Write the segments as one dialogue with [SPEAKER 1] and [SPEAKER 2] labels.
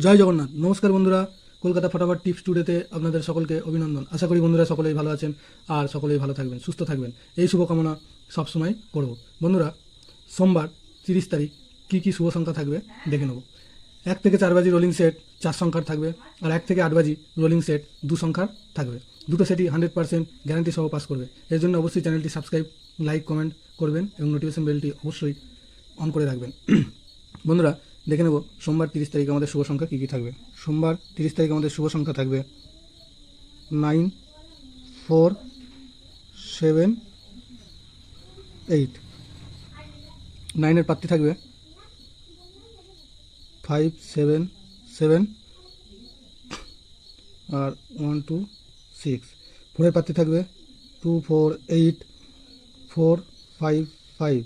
[SPEAKER 1] জয় জগন্নাথ। নমস্কার বন্ধুরা, কলকাতা ফটাফট টিপস টুডেতে আপনাদের সকলকে অভিনন্দন। আশা করি বন্ধুরা সকলেই ভালো আছেন আর সকলেই ভালো থাকবেন, সুস্থ থাকবেন, এই শুভকামনা সবসময় করব। বন্ধুরা, সোমবার 30 তারিখ কী কী শুভ সংখ্যা থাকবে দেখে নেব। 1 থেকে 4 বাজি রোলিং সেট 4 সংখ্যার থাকবে, আর 1 থেকে 8 বাজি রোলিং সেট 2 সংখ্যার থাকবে। দুটো সেটই 100% গ্যারান্টি সহ পাস করবে। এর জন্য অবশ্যই চ্যানেলটি সাবস্ক্রাইব, লাইক, কমেন্ট করবেন এবং নোটিফিকেশন বেলটি অবশ্যই অন করে রাখবেন। বন্ধুরা, দেখে নেব সোমবার 30 তারিখ আমাদের শুভ সংখ্যা কী কী থাকবে। সোমবার 30 তারিখ আমাদের শুভ সংখ্যা থাকবে 9, 4, 7, 8। 9-এর প্রার্থী থাকবে 5, 7, 7 আর 1, 2, 6। 4-এর প্রার্থী থাকবে 2, 4, 8, 4, 5, 5।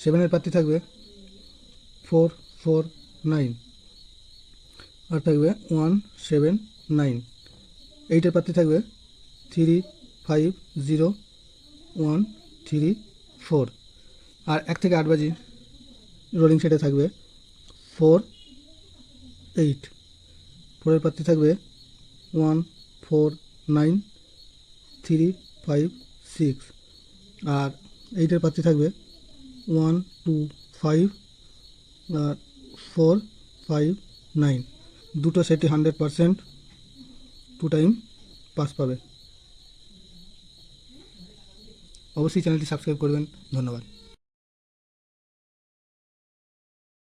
[SPEAKER 1] 7-এর প্রার্থী থাকবে 4, 4, 9 আর থাকবে 1, 7, 9। 8-এর প্রার্থী থাকবে 3, 5, 0, 1, 3, 4। আর 1 থেকে 8 বাজি রোলিং সেটে থাকবে 4, 8। 4-এর প্রার্থী থাকবে 1, 4, 9, 3, 5, 6। আর 8-এর প্রার্থী থাকবে 1, 2, 5 আর 4, 5, 9। দুটো সেটই 100% 2 টাইম পাস পাবে। অবশ্যই চ্যানেলটি সাবস্ক্রাইব করবেন। ধন্যবাদ।